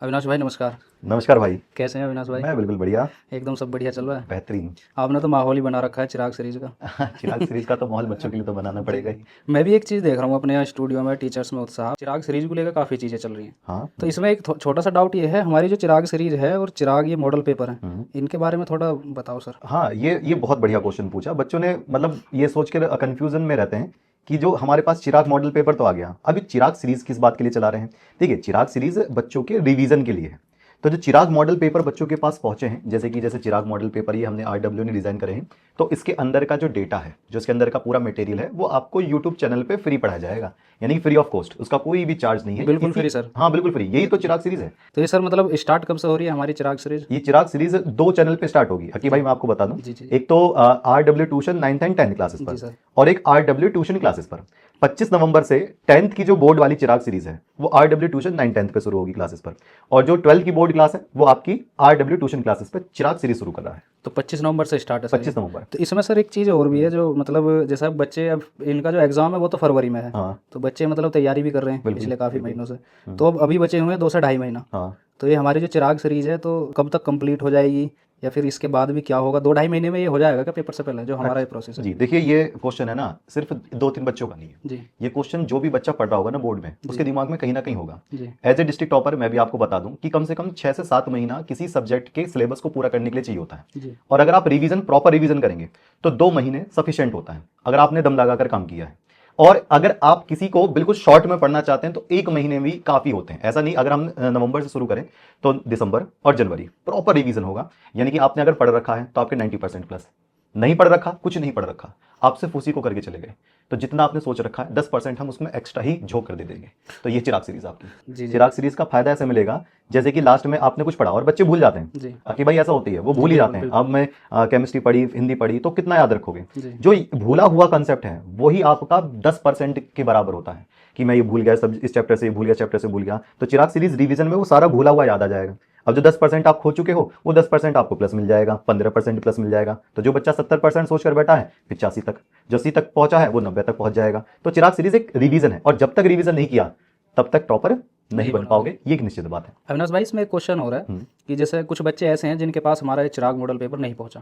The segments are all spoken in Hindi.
अविनाश भाई नमस्कार। नमस्कार भाई। कैसे हैं अविनाश भाई? मैं बिल्कुल बढ़िया। एकदम सब बढ़िया चल रहा है। बेहतरीन। आपने तो माहौल ही बना रखा है चिराग सीरीज का। चिराग सीरीज का तो माहौल बच्चों के लिए तो बनाना जी पड़ेगा जी। ही। मैं भी एक चीज़ देख रहा हूँ अपने यहाँ स्टूडियो में टीचर्स में उत्साह, चिराग सीरीज को लेकर काफ़ी चीज़ें चल रही हैं। हाँ। तो इसमें एक छोटा सा डाउट ये है, हमारी जो चिराग सीरीज है और चिराग ये मॉडल पेपर है, हम्म। इनके बारे में थोड़ा बताओ सर। हाँ, ये बहुत बढ़िया क्वेश्चन पूछा। बच्चों ने मतलब ये सोच के कंफ्यूजन में रहते हैं कि जो हमारे पास चिराग मॉडल पेपर तो आ गया, अभी चिराग सीरीज किस बात के लिए चला रहे हैं। देखिए, चिराग सीरीज बच्चों के रिवीजन के लिए है। तो जो चिराग मॉडल पेपर बच्चों के पास पहुंचे हैं, जैसे चिराग मॉडल पेपर ये हमने आरडब्ल्यू ने डिजाइन करे हैं, तो इसके अंदर का जो डेटा है, जो इसके अंदर का पूरा मटेरियल है, वो आपको यूट्यूब चैनल पे फ्री पढ़ाया जाएगा, यानी कि फ्री ऑफ कॉस्ट। उसका कोई भी चार्ज नहीं है बिल्कुल फ्री सर। हाँ बिल्कुल फ्री। यही तो चिराग सीरीज है। तो ये सर मतलब स्टार्ट कब से हो रही है हमारी चिराग सीरीज? ये चिराग सीरीज 2 चैनल पे स्टार्ट होगी। अकी भाई मैं आपको बता दूं, जी जी एक तो RW tuition 9th and 10th classes जी पर, सर। और एक आरडब्ल्यू ट्यूशन क्लासेस पर। 25 नवंबर से 10th की जो बोर्ड वाली चिराग सीरीज है वो आरडब्ल्यू ट्यूशन 9th 10th पे शुरू होगी क्लासेस पर, और जो 12th की बोर्ड क्लास है वो आपकी आरडब्ल्यू ट्यूशन क्लासेस पर चिराग सीरीज शुरू कर रहा है। तो 25 नवंबर से स्टार्ट है सर ये? 25 नवंबर। तो इसमें सर एक चीज़ और भी है, जो मतलब जैसा बच्चे अब इनका जो एग्ज़ाम है वो तो फरवरी में है, हाँ तो बच्चे मतलब तैयारी भी कर रहे हैं बिल्कुल पिछले काफ़ी बिल्कुल। महीनों से। तो अब अभी बचे हुए हैं 2 से ढाई महीना। हाँ तो ये हमारी जो चिराग सीरीज है तो कब तक कंप्लीट हो जाएगी, या फिर इसके बाद भी क्या होगा? 2 ढाई महीने में ये हो जाएगा क्या पेपर से पहले, जो हमारा ये प्रोसेस है? जी, देखिए ये क्वेश्चन है ना, सिर्फ 2-3 बच्चों का नहीं है। जी ये क्वेश्चन जो भी बच्चा पढ़ रहा होगा ना बोर्ड में, उसके दिमाग में कहीं ना कहीं होगा। जी एज ए डिस्ट्रिक्ट टॉपर मैं भी आपको बता दूं कि कम से कम 6 से 7 महीना किसी सब्जेक्ट के सिलेबस को पूरा करने के लिए चाहिए होता है। जी और अगर आप प्रॉपर रिवीजन करेंगे तो 2 महीने सफिशिएंट होता है, अगर आपने दम लगाकर काम किया है। और अगर आप किसी को बिल्कुल शॉर्ट में पढ़ना चाहते हैं तो 1 महीने भी काफी होते हैं। ऐसा नहीं, अगर हम नवंबर से शुरू करें तो दिसंबर और जनवरी प्रॉपर रिवीजन होगा। यानी कि आपने अगर पढ़ रखा है तो आपके 90% प्लस, नहीं पढ़ रखा, कुछ नहीं पढ़ रखा, आप सिर्फ उसी को करके चले गए, तो जितना आपने सोच रखा है 10% हम उसमें एक्स्ट्रा ही झोंक कर दे देंगे। तो ये चिराग सीरीज आपकी। जी जी चिराग सीरीज का फायदा ऐसे मिलेगा जैसे कि लास्ट में आपने कुछ पढ़ा और बच्चे भूल जाते हैं जी कि भाई ऐसा होती है, वो भूल ही बिल्कुल जाते हैं। बिल्कुल। अब मैं केमिस्ट्री पढ़ी, हिंदी पढ़ी, तो कितना याद रखोगे। जी जो भूला हुआ कंसेप्ट है वही आपका 10% के बराबर होता है, कि मैं ये भूल गया, सब इस चैप्टर से भूल गया, चैप्टर से भूल गया, तो चिराग सीरीज रिवीजन में वो सारा भूला हुआ याद आ जाएगा। अब जो 10% आप खो चुके हो वो 10% आपको प्लस मिल जाएगा, 15% प्लस मिल जाएगा। तो जो बच्चा 70% सोचकर बैठा है 85 तक, जो 80 तक पहुंचा है वो 90 तक पहुंच जाएगा। तो चिराग सीरीज एक रिवीजन है, और जब तक रिवीजन नहीं किया तब तक टॉपर नहीं बन पाओगे, ये एक निश्चित बात है। अविनाश भाई इसमें एक क्वेश्चन हो रहा है कि जैसे कुछ बच्चे ऐसे हैं जिनके पास हमारा ये चिराग मॉडल पेपर नहीं पहुंचा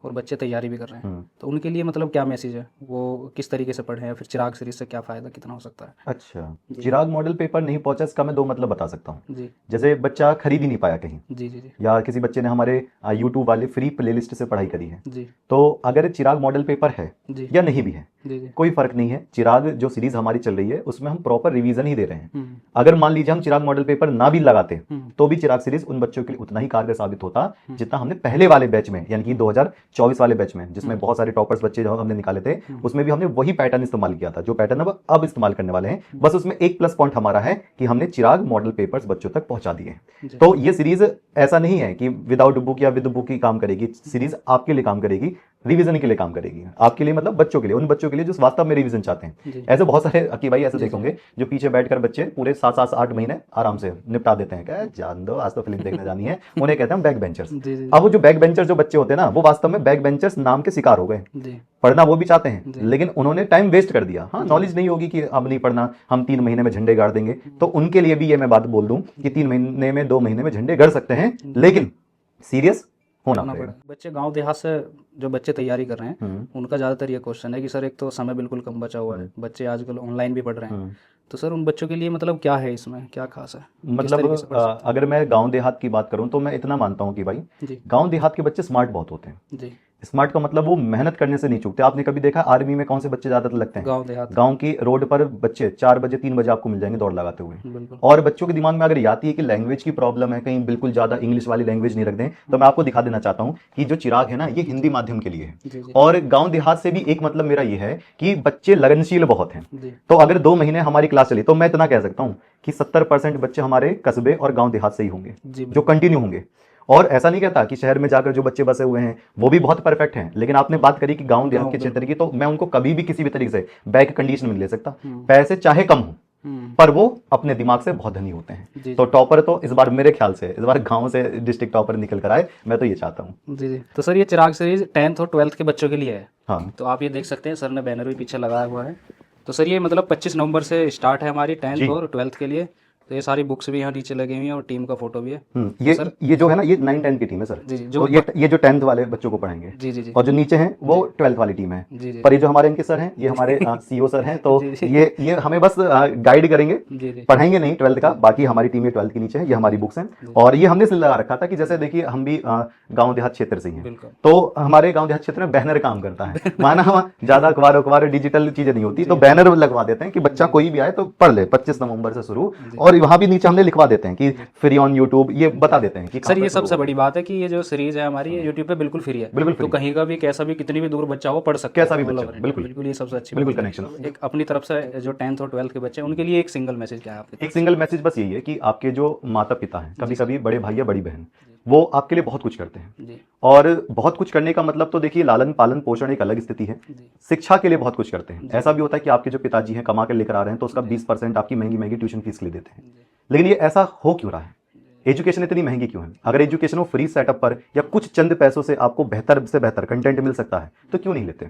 और बच्चे तैयारी भी कर रहे हैं, तो उनके लिए मतलब क्या मैसेज है, वो किस तरीके से पढ़ें, या फिर चिराग सीरीज से क्या फ़ायदा कितना हो सकता है? अच्छा, चिराग मॉडल पेपर नहीं पहुंचा, इसका मैं 2 मतलब बता सकता हूँ। जी जैसे बच्चा खरीद ही नहीं पाया कहीं, जी जी जी या किसी बच्चे ने हमारे यूट्यूब वाले फ्री प्लेलिस्ट से पढ़ाई करी है, जी तो अगर चिराग मॉडल पेपर है जी या नहीं भी है, जी जी कोई फर्क नहीं है। चिराग जो सीरीज हमारी चल रही है उसमें हम प्रॉपर रिवीजन ही दे रहे हैं। हम्म अगर मान लीजिए हम चिराग मॉडल पेपर ना भी लगाते हम्म तो भी चिराग सीरीज उन बच्चों के लिए उतना ही कारगर साबित होता जितना हमने पहले वाले बैच में, यानी कि 2024 वाले बैच में, जिसमें बहुत सारे टॉपर्स बच्चे जो हमने निकाले थे, उसमें भी हमने वही पैटर्न इस्तेमाल किया था जो पैटर्न अब इस्तेमाल करने वाले हैं। बस उसमें एक प्लस पॉइंट हमारा है कि हमने चिराग मॉडल पेपर्स बच्चों तक पहुंचा दिए। जी तो ये सीरीज ऐसा नहीं है कि विदाउट बुक या विद बुक ही काम करेगी। सीरीज आपके लिए काम करेगी, रिवीजन के लिए काम करेगी, आपके लिए मतलब बच्चों के लिए, उन बच्चों के लिए जो वास्तव में रिवीजन चाहते हैं। जी ऐसे बहुत सारे अकी भाई ऐसे देखेंगे जो पीछे बैठकर बच्चे पूरे 7-8 महीने आराम से निपटा देते हैं, क्या जान दो आज तो फिल्म देखने जानी है, उन्हें कहते हैं बैक बेंचर्स। जी जी अब वो जो बैक बेंचर जो बच्चे होते हैं ना, वो वास्तव में बैक बेंचर्स नाम के शिकार हो गए। जी पढ़ना वो भी चाहते हैं, जी लेकिन उन्होंने टाइम वेस्ट कर दिया। हाँ, नॉलेज नहीं होगी कि अब नहीं पढ़ना, हम 3 महीने में झंडे गाड़ देंगे। तो उनके लिए भी ये मैं बात बोल दूं कि 3 महीने में, 2 महीने में झंडे गड़ सकते हैं, लेकिन सीरियस होना पड़ेगा। बच्चे गांव देहात से जो बच्चे तैयारी कर रहे हैं उनका ज़्यादातर ये क्वेश्चन है कि सर एक तो समय बिल्कुल कम बचा हुआ है, बच्चे आजकल ऑनलाइन भी पढ़ रहे हैं, तो सर उन बच्चों के लिए मतलब क्या है, इसमें क्या खास है, किस मतलब तरीके से पढ़ सकते अगर मैं गांव देहात की बात करूं तो मैं इतना मानता हूं कि भाई हैं? जी गांव देहात के बच्चे स्मार्ट बहुत होते हैं। जी स्मार्ट का मतलब वो मेहनत करने से नहीं चूकते। आपने कभी देखा आर्मी में कौन से बच्चे ज्यादातर लगते हैं? गांव देहात। गांव की रोड पर बच्चे 4 बजे 3 बजे आपको मिल जाएंगे दौड़ लगाते हुए। बिल्कुल और बच्चों के दिमाग में अगर ये आती है कि लैंग्वेज की प्रॉब्लम है, कहीं बिल्कुल ज्यादा इंग्लिश वाली लैंग्वेज नहीं रख दें, तो मैं आपको दिखा देना चाहता हूं कि जो चिराग है ना, ये हिंदी माध्यम के लिए है। जी जी और गांव देहात से भी एक मतलब मेरा ये है कि बच्चे लगनशील बहुत हैं। जी तो अगर 2 महीने हमारी क्लास चली तो मैं इतना कह सकता हूं कि 70% बच्चे हमारे कस्बे और गांव देहात से ही होंगे जी जो कंटिन्यू होंगे। और ऐसा नहीं कहता कि शहर में जाकर जो बच्चे बसे हुए हैं वो भी बहुत परफेक्ट हैं, लेकिन आपने बात करी कि गांव देहात के क्षेत्र की, तो मैं उनको कभी भी किसी भी तरीके से बैक कंडीशन में ले सकता। पैसे चाहे कम हो, पर वो अपने दिमाग से बहुत धनी होते हैं। जी तो टॉपर तो इस बार मेरे ख्याल से इस बार गांव से डिस्ट्रिक्ट टॉपर निकल कर आए, मैं तो ये चाहता हूँ। जी जी। तो सर ये चिराग सीरीज 10th और 12th के बच्चों के लिए है, हाँ तो आप ये देख सकते हैं, सर ने बैनर भी पीछे लगाया हुआ है। तो सर ये मतलब 25 नवंबर से स्टार्ट है हमारी 10th जी। और 12th के लिए। तो ये सारी बुक्स भी यहाँ नीचे लगी हुई हैं और टीम का फोटो भी है। ये जो है ना, ये 9-10 की टीम है सर। जी जी, तो ये जो 10th वाले बच्चों को पढ़ाएंगे, जी जी जी और जो नीचे हैं वो 12th वाली टीम है। जी जी पर ये जो हमारे इनके सर हैं, ये हमारे सीईओ सर हैं, तो जी, जी। ये हमें बस गाइड करेंगे, जी जी पढ़ाएंगे नहीं 12th का। बाकी हमारी टीम ये 12th के नीचे है, ये हमारी बुक्स हैं। और ये हमने इसलिए लगा रखा था कि जैसे देखिए हम भी गांव देहात क्षेत्र से ही हैं, बिल्कुल। तो हमारे गांव देहात क्षेत्र में बैनर काम करता है, माना हम ज्यादा अखबार डिजिटल चीजें नहीं होती, तो बैनर लगवा देते हैं कि बच्चा कोई भी आए तो पढ़ ले, 25 नवंबर से शुरू। और वहां भी नीचे हमने लिखवा देते हैं कि फ्री ऑन यूट्यूब, ये बता देते हैं कि सर ये सबसे बड़ी बात है कि ये जो सीरीज है हमारी, ये यूट्यूब पे बिल्कुल फ्री है। बिल्कुल तो free। कहीं का भी कैसा भी कितनी भी दूर बच्चा हो पढ़ सकता है, कैसा भी बच्चा, मतलब बिल्कुल। बिल्कुल, ये सबसे अच्छी बिल्कुल बात है। connection। एक अपनी तरफ से जो 10th और 12th के बच्चे हैं उनके लिए एक सिंगल मैसेज क्या है आपके? एक सिंगल मैसेज बस यही है कि आपके जो माता पिता हैं, कभी कभी बड़े भाई या बड़ी बहन, वो आपके लिए बहुत कुछ करते हैं। जी और बहुत कुछ करने का मतलब तो देखिए, लालन पालन पोषण एक अलग स्थिति है, जी शिक्षा के लिए बहुत कुछ करते हैं। ऐसा भी होता है कि आपके जो पिताजी हैं कमा के लेकर आ रहे हैं, तो उसका 20% आपकी महंगी महंगी ट्यूशन फीस के लिए देते हैं। लेकिन ये ऐसा हो क्यों रहा है? एजुकेशन इतनी महंगी क्यों है? अगर एजुकेशन वो फ्री सेटअप पर या कुछ चंद पैसों से आपको बेहतर से बेहतर कंटेंट मिल सकता है, तो क्यों नहीं लेते?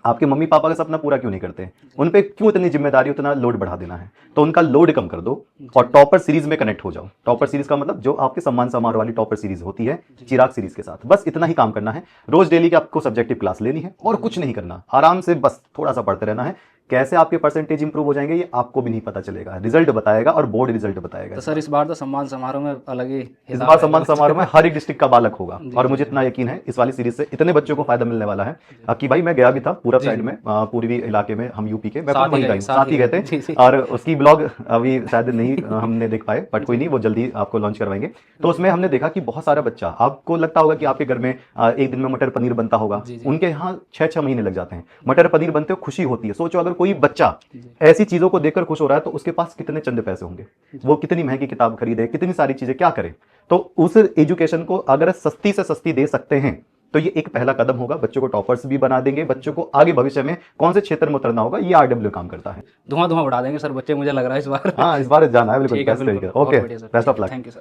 आपके मम्मी पापा का सपना पूरा क्यों नहीं करते? उन पे क्यों इतनी जिम्मेदारी, उतना लोड बढ़ा देना है? तो उनका लोड कम कर दो और टॉपर सीरीज में कनेक्ट हो जाओ। टॉपर सीरीज का मतलब जो आपके सम्मान समारोह वाली टॉपर सीरीज होती है, चिराग सीरीज के साथ बस इतना ही काम करना है। रोज डेली की आपको सब्जेक्टिव क्लास लेनी है और कुछ नहीं करना, आराम से बस थोड़ा सा पढ़ते रहना है। कैसे आपके परसेंटेज इंप्रूव हो जाएंगे ये आपको भी नहीं पता चलेगा, रिजल्ट बताएगा और बोर्ड रिजल्ट बताएगा। तो सर इस बार तो सम्मान समारोह में अलग ही इस हिसाब बार है। सम्मान समारोह में हर एक डिस्ट्रिक्ट का बालक होगा, और मुझे इतना यकीन है इस वाली सीरीज से इतने बच्चों को फायदा मिलने वाला है कि भाई मैं गया भी था पूरब साइड में, पूर्वी इलाके में, हम यूपी के, मैं साथ खुद वहीं ही गया गए, हूं, साथ ही गए जी, जी। थे। और उसकी ब्लॉग अभी शायद नहीं हमने देख पाए, बट कोई नहीं, वो जल्दी आपको लॉन्च करवाएंगे। तो उसमें हमने देखा कि बहुत सारा बच्चा, आपको लगता होगा कि आपके घर में एक दिन में मटर पनीर बनता होगा, उनके यहाँ 6-6 महीने लग जाते हैं मटर पनीर बनते हो, खुशी होती है। सोचो अगर कोई बच्चा ऐसी चीजों को देखकर खुश हो रहा है, तो उसके पास कितने चंद पैसे होंगे, वो कितनी महंगी किताब खरीदे, कितनी सारी चीजें क्या करे। तो उस एजुकेशन को अगर सस्ती से सस्ती दे सकते हैं, तो ये एक पहला कदम होगा। बच्चों को टॉपर्स भी बना देंगे, बच्चों को आगे भविष्य में कौन से क्षेत्र में उतरना होगा, ये आरडब्ल्यू काम करता है। धुआं धुआं उड़ा देंगे सर बच्चे, मुझे लग रहा है इस बार। हाँ, इस बार जाना है बिल्कुल। ठीक है, बेस्ट बिल्कुल। तरीके। बहुत ओके, बढ़िया sir. Best of luck. Thank you sir.